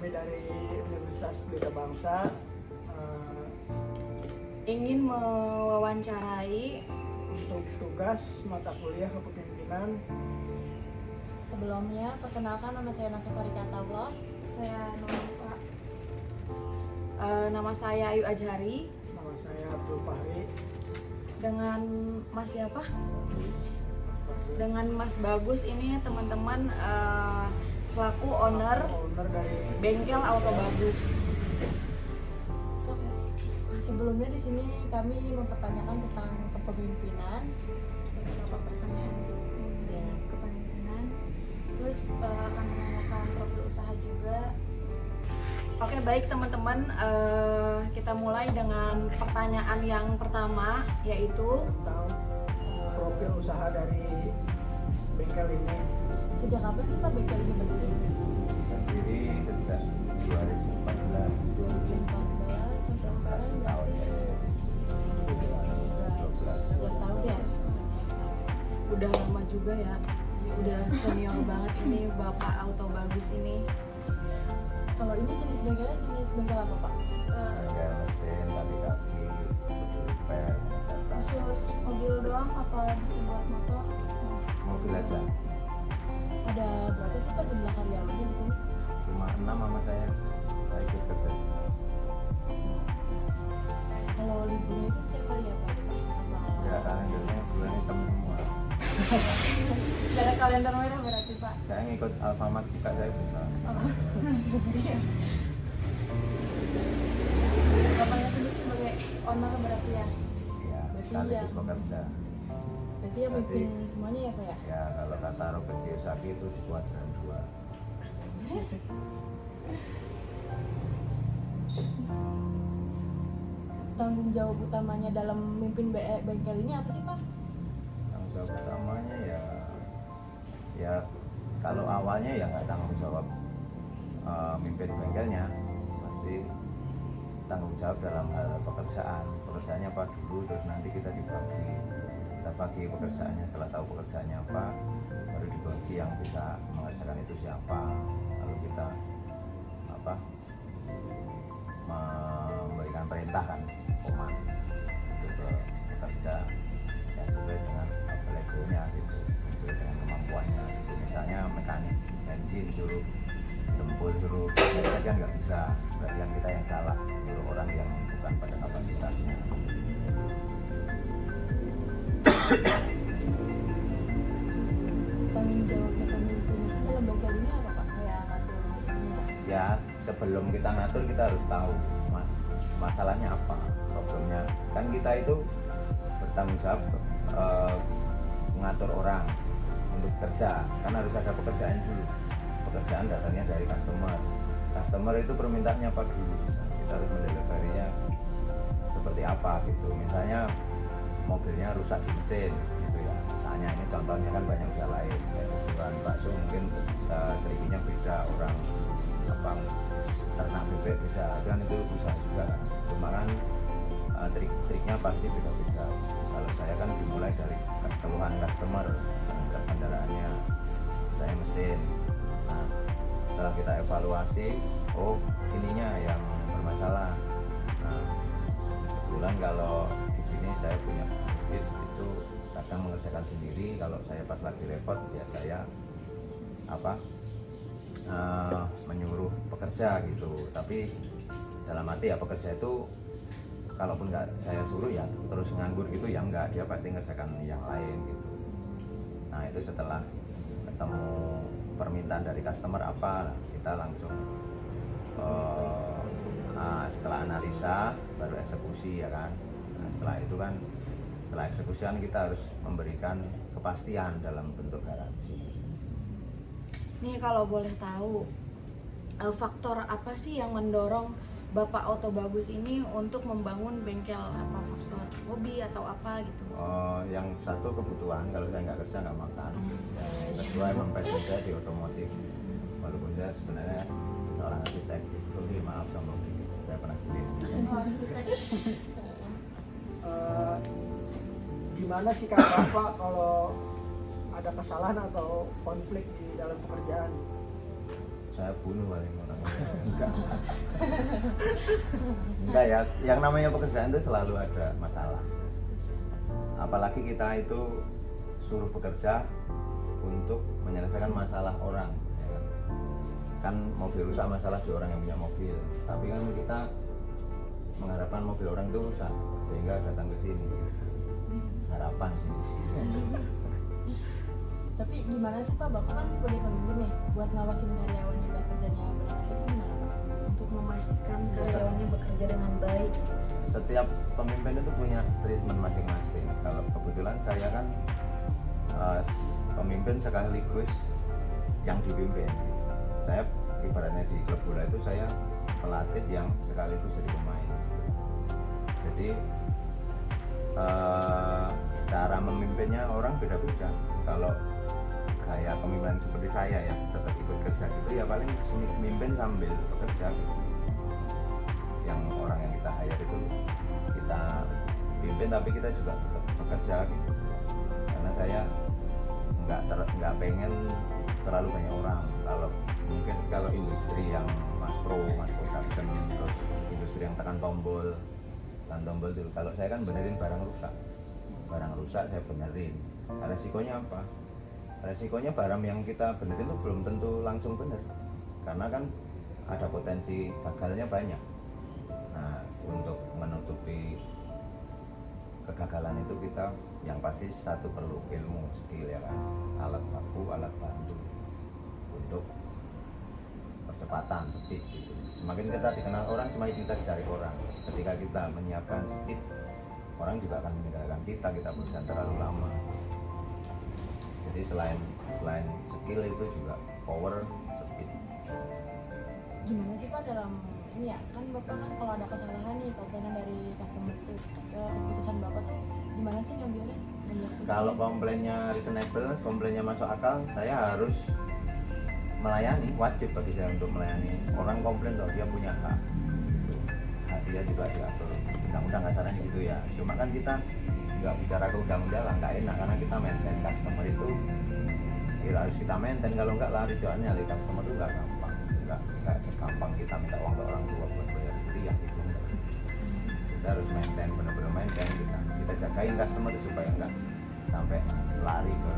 kami dari Universitas Pelita Bangsa ingin mewawancarai untuk tugas mata kuliah kepemimpinan. Sebelumnya, perkenalkan nama saya Nasafari Katallah. Saya Nova. nama saya Ayu Ajhari Nama saya Abdul Fahri. dengan Mas siapa? Dengan Mas Bagus ini teman-teman selaku owner dari bengkel Auto Bagus. Sebelumnya di sini kami mempertanyakan tentang kepemimpinan. Beberapa pertanyaan kepemimpinan. Terus akan menanyakan profil usaha juga. Oke, baik teman-teman, kita mulai dengan pertanyaan yang pertama, yaitu tentang profil usaha dari bengkel ini. Sejak kapan sih Pak bengkel ini berdiri? Berdiri sejak 2014. 2014 sampai 12 sekarang tahun ya. 12 tahun ya? udah lama juga ya, udah senior banget ini Bapak Auto Bagus ini. Kalau ini jenis bengkel apa Pak? Bengkel mesin, kaki-kaki, repair, mencetak. Khusus mobil doang apa bisa buat motor? Mobil aja. Ada berapa sih Pak jumlah karyawannya di sini? Cuma 6 sama saya ikut kerja. Kalau liburnya itu setiap hari ya Pak? Ya kalendernya bulan hitam semua. Dari kalender merah berarti Pak. Saya ngikut Alfamart juga saya buka. Bapaknya sendiri sebagai owner berarti ya. Ya, Berarti sekaligus ya. bekerja. Berarti yang mimpin semuanya ya Pak ya? Ya kalau kata Robert Kiyosaki itu skuadron 2. Tanggung jawab utamanya dalam memimpin bengkel ini apa sih Pak? Tanggung jawab utamanya ya kalau awalnya ya nggak tanggung jawab mimpin bengkelnya, pasti tanggung jawab dalam hal pekerjaannya apa dulu, terus nanti kita bagi pekerjaannya. Setelah tahu pekerjaannya apa, baru dibagi yang bisa mengerjakan itu siapa, lalu kita memberikan perintah kan, komando untuk bekerja yang sesuai dengan available-nya gitu, sesuai dengan kemampuannya gitu. Misalnya mekanik bensin suruh jemput, suruh ngecek kan nggak bisa, berarti kan kita yang salah, nyuruh orang yang bukan pada kapasitasnya. Tanggung jawabnya pemimpin itu dalam bengkel ini apa Pak? Kayak ngatur ini Ya sebelum kita ngatur kita harus tahu masalahnya apa, problemnya. Kan kita itu bertanggung jawab mengatur orang untuk kerja, kan harus ada pekerjaan dulu. Pekerjaan datangnya dari customer itu permintaannya apa dulu, kita harus mendeliverynya seperti apa gitu. Misalnya mobilnya rusak di mesin gitu ya, misalnya ini contohnya, kan banyak usaha lain kayak bukan bakso mungkin teriginya beda, orang ternak bebek beda, itu kan itu usaha juga kan. Cuma kan trik-triknya pasti beda-beda. Kalau saya kan dimulai dari keluhan customer terhadap kendaraannya, saya mesin. Nah setelah kita evaluasi, oh ininya yang bermasalah. Nah kebetulan kalau di sini saya punya bukit itu kadang mengerjakan sendiri. Kalau saya pas lagi repot ya saya menyuruh pekerja gitu. Tapi dalam arti ya pekerja itu kalaupun nggak saya suruh ya terus nganggur gitu ya enggak, dia pasti ngerjakan yang lain gitu. Nah itu setelah ketemu permintaan dari customer apa, kita langsung setelah analisa baru eksekusi ya kan. Nah, setelah itu kan, setelah eksekusian kita harus memberikan kepastian dalam bentuk garansi. Nih kalau boleh tahu, faktor apa sih yang mendorong Bapak Auto Bagus ini untuk membangun bengkel? Apa faktor hobi atau apa gitu? Yang satu kebutuhan, kalau saya nggak kerja nggak makan. Yang kedua emang passion saya di otomotif, walaupun saya sebenarnya seorang arsitek. Maaf sama saya pernah Gimana sih Kak Bapak kalau ada kesalahan atau konflik di dalam pekerjaan? Saya bunuh paling orang. Enggak ya, yang namanya pekerjaan itu selalu ada masalah. Apalagi kita itu suruh bekerja untuk menyelesaikan masalah orang, ya kan? Kan mobil rusak masalah di orang yang punya mobil, tapi kan kita mengharapkan mobil orang itu rusak sehingga datang ke sini. Harapan sih. Tapi gimana sih Pak, Bapak kan sebagai pemimpin nih buat ngawasin karyawan yang bekerjanya benar itu gimana Pak? Untuk memastikan karyawannya bekerja dengan baik. Setiap pemimpin itu punya treatment masing-masing. Kalau kebetulan saya kan pemimpin sekaligus yang dipimpin. Saya ibaratnya di klub bola itu saya pelatih yang sekaligus jadi pemain. Jadi cara memimpinnya orang beda-beda. Kalau gaya kepemimpinan seperti saya ya tetap ikut kerja gitu ya paling memimpin sambil bekerja gitu. Yang orang yang kita hire itu kita pimpin tapi kita juga tetap bekerja gitu. Karena saya nggak pengen terlalu banyak orang. Kalau mungkin kalau industri yang Mas Production, terus industri yang tekan tombol dulu. Kalau saya kan benerin barang rusak saya benerin. Resikonya apa? Resikonya barang yang kita benerin itu belum tentu langsung bener, karena kan ada potensi gagalnya banyak. Nah, untuk menutupi kegagalan itu kita yang pasti satu perlu ilmu, skill ya kan, alat baku, alat bantu untuk percepatan, speed gitu. Semakin kita dikenal orang, semakin kita dicari orang. Ketika kita menyiapkan speed, orang juga akan meninggalkan kita berusaha terlalu lama. Jadi selain skill itu juga power, speed. Gimana sih Pak dalam ini ya, kan Bapak kan kalau ada kesalahan nih komplainan dari customer tuh keputusan Bapak tuh gimana sih ngambilnya? Kalau komplainnya reasonable, komplainnya masuk akal, saya harus melayani, wajib bagi saya untuk melayani. Orang komplain loh, dia punya hak gitu. Hak dia juga diatur undang-undang kasarnya gitu ya. Cuma kan kita nggak bicara ke undang-undang, nggak enak karena kita maintain customer itu harus kita maintain. Kalau nggak lari jalannya dari customer itu nggak gampang, nggak segampang kita minta uang ke orang tua buat bayar kuliah gitu. Kita harus maintain, benar-benar maintain, kita jagain customer itu supaya nggak sampai lari ke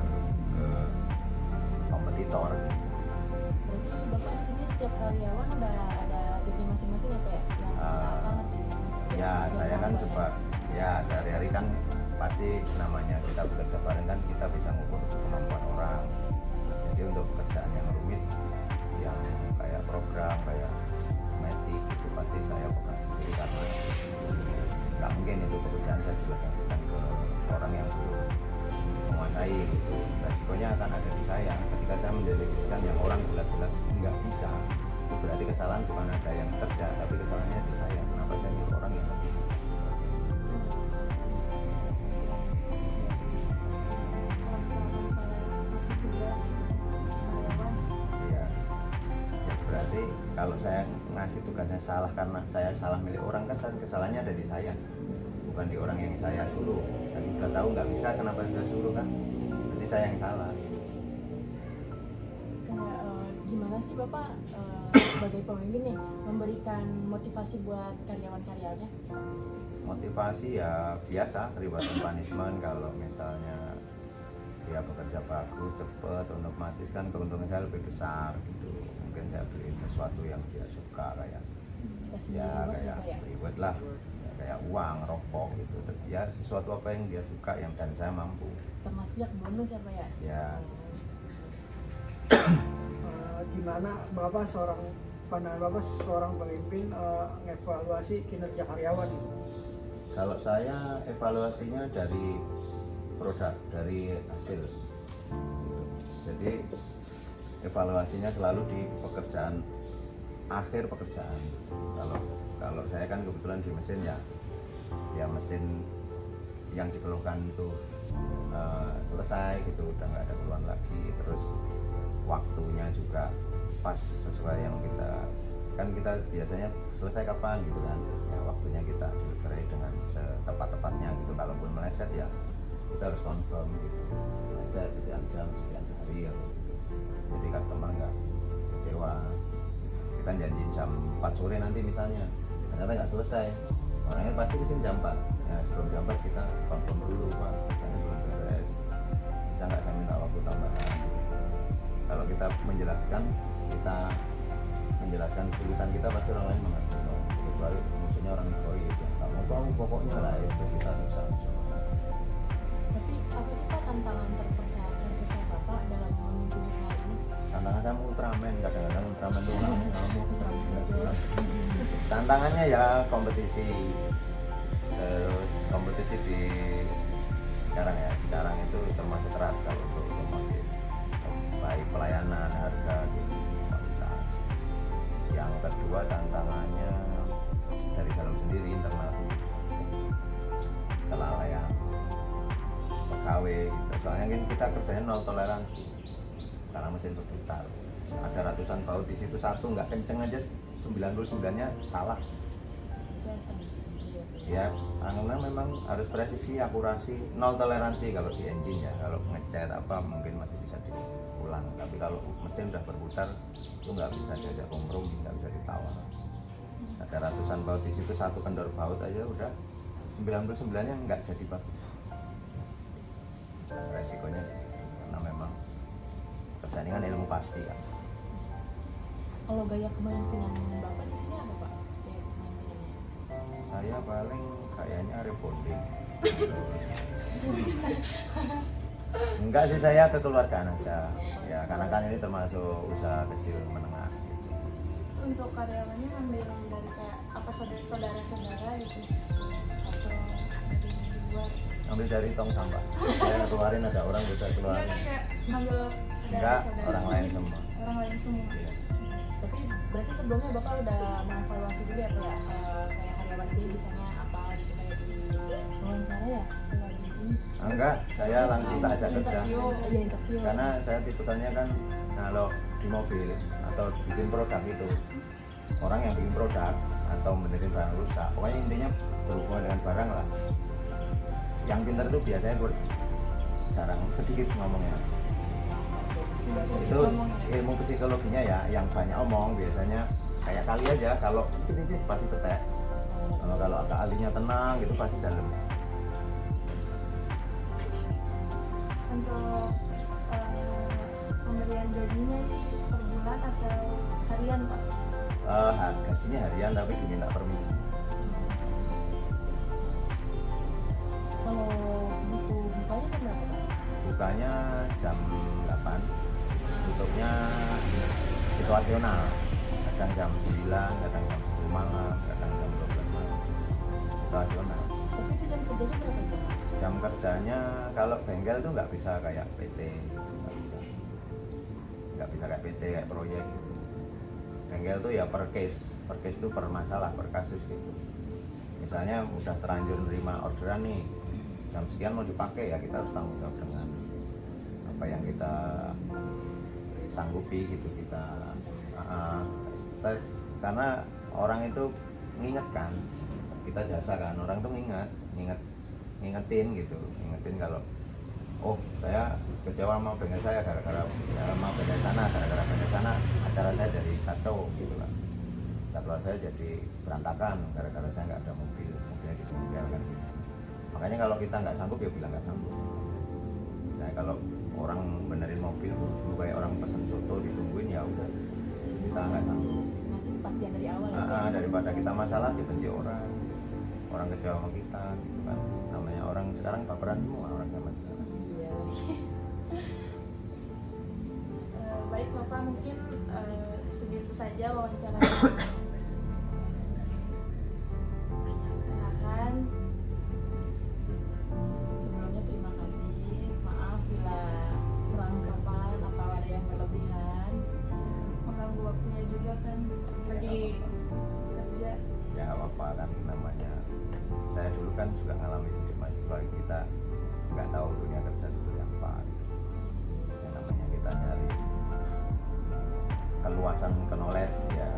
kompetitor. Berarti Bapak di sini setiap karyawan udah ada jobnya masing-masing ya Pak ya? Yang bisa ngerti. Ya saya kan sebab ya sehari-hari kan pasti namanya kita bekerja bareng kan kita bisa ngukur kemampuan orang. Jadi untuk pekerjaan yang rumit, yang kayak program, kayak medik itu pasti saya pegang. Jadi karena nggak mungkin itu pekerjaan saya delegasikan ke orang yang belum menguasai gitu. Resikonya akan ada di saya. Ketika saya mendelegasikan yang orang jelas-jelas nggak bisa, itu berarti kesalahan bukan ada yang kerja, tapi kesalahannya di saya. Kenapa saya nyuruh orang yang nggak bisa? Kalau misalkan saya kasih tugas karyawan, Iya. Ya, berarti kalau saya ngasih tugasnya salah karena saya salah milih orang kan kesalahannya ada di saya, bukan di orang yang saya suruh. Dan udah tahu nggak bisa, kenapa saya suruh kan? Berarti saya yang salah. Kayak gimana sih Bapak sebagai pemimpin nih memberikan motivasi buat karyawan-karyanya? Motivasi ya biasa, reward and punishment. Kalau misalnya dia bekerja bagus, cepet, otomatis kan keuntungan saya lebih besar gitu. Mungkin saya beliin sesuatu yang dia suka kayak Kasih ya reward kayak Pak ya? reward lah, ya, kayak uang, rokok gitu. Ya sesuatu apa yang dia suka yang dan saya mampu. Termasuk yang bonus ya Pak ya? Ya Gimana Bapak pandangan Bapak seorang pemimpin ngevaluasi kinerja karyawan? kalau saya evaluasinya dari produk, dari hasil. Jadi evaluasinya selalu di pekerjaan, akhir pekerjaan. Kalau saya kan kebetulan di mesin ya mesin yang dikeluhkan itu selesai gitu, udah nggak ada keluhan lagi. Terus waktunya juga pas sesuai yang kita biasanya selesai kapan gitu kan ya, waktunya kita delivery dengan setepat-tepatnya gitu. Kalaupun meleset ya kita harus confirm gitu, meleset sekian jam, sekian hari ya. Jadi customer nggak kecewa. kita janjiin jam 4 sore nanti misalnya, ternyata nggak selesai, orangnya pasti kesini jam 4. Ya sebelum jam 4 kita konfirm dulu, Pak, misalnya belum beres, bisa nggak saya minta waktu tambahan. Kalau kita menjelaskan kesulitan kita, pasti orang lain mengerti, kecuali musuhnya orang egois ya, kamu tahu pokoknya lah, itu kita bisa. Tapi apa sih Pak tantangan terbesar Bapak dalam memimpin usaha ini? Tantangan kamu Ultraman, kadang-kadang Ultraman tuh tantangannya ya kompetisi, terus kompetisi di Cikarang itu termasuk keras kalau untuk otomotif, baik pelayanan, harga gitu, kualitas. Yang kedua tantangannya dari dalam sendiri, internal sendiri, kelalaian pegawai gitu, soalnya kan kita kerjanya nol toleransi karena mesin berputar, ada ratusan baut di situ, satu nggak kenceng aja 99-nya salah ya. Karena memang harus presisi, akurasi, nol toleransi kalau di engine ya. Kalau ngecat apa mungkin masih bisa diulang, tapi kalau mesin udah berputar itu nggak bisa diajak kompromi, nggak bisa ditawar. Ada ratusan baut di situ, satu kendor baut aja udah 99-nya nggak jadi bagus. Resikonya di situ, karena memang persaingan ilmu pasti kan. Kalau gaya kepemimpinan Bapak di sini apa Pak? Gaya kepemimpinannya? Saya paling kayaknya rebonding. Enggak sih, saya kekeluargaan aja ya, karena kan ini termasuk usaha kecil menengah gitu. Terus untuk karyawannya ambil dari kayak apa saudara-saudara gitu atau dari luar? Ambil dari tong sampah. Saya keluarin, ada orang bisa keluarin. Enggak, kayak ambil dari Enggak, saudara. orang lain semua. Orang lain semua. Iya. Tapi berarti sebelumnya Bapak udah mengevaluasi dulu ya Pak ya, kayak karyawan ini bisanya apa gitu, kayak di wawancara ya? Enggak, saya langsung kita ajak kerja. Interview. Karena saya tipikalnya kan kalau di mobil atau bikin produk itu, orang yang bikin produk atau benerin barang rusak, pokoknya intinya berhubungan dengan barang lah. Yang pintar itu biasanya jarang, sedikit ngomongnya. Itu ilmu psikologinya ya, yang banyak omong biasanya kayak kali aja, kalau cicit pasti cetek. Kalau agak ahlinya tenang gitu pasti dalam. Untuk pemberian gajinya ini per bulan atau harian Pak? Gajinya harian tapi diminta per minggu. Kalau butuh bukanya jam berapa Pak? Bukanya jam 8, tutupnya situasional, kadang jam 9, kadang jam 10 malam, kadang jam 12 malam, situasional. Tapi itu jam kerjanya berapa jam? Jam kerjanya kalau bengkel tuh nggak bisa kayak PT gitu, nggak bisa kayak PT, kayak proyek gitu. Bengkel tuh ya per case tuh per masalah, per kasus gitu. Misalnya udah terlanjur nerima orderan nih, jam sekian mau dipakai ya kita harus tanggung jawab dengan apa yang kita sanggupi gitu. Karena orang itu ngingetkan, kita jasa kan, orang tuh ngingetin kalau oh saya kecewa sama bengkel saya gara-gara mau bengkel sana acara saya jadi kacau gitu kan, jadwal saya jadi berantakan gara-gara saya nggak ada mobilnya di bengkel kan gitu. Makanya kalau kita nggak sanggup ya bilang nggak sanggup. Misalnya kalau orang benerin mobil dulu kayak orang pesen soto ditungguin, ya udah kita nggak sanggup. Masih kepastian dari awal ya? Daripada kita masalah dibenci orang kecewa sama kita gitu kan. Namanya orang sekarang baperan semua orang zaman sekarang. Iya. Baik Bapak, mungkin segitu saja wawancara. Akan Sebelumnya terima kasih, maaf bila kurang sopan atau ada yang berlebihan. mengganggu waktunya juga kan lagi kerja. Ya apa kan namanya, saya dulu kan juga ngalami sedikit mahasiswa, kita nggak tahu dunia kerja seperti apa gitu. Yang namanya kita nyari keluasan knowledge ya,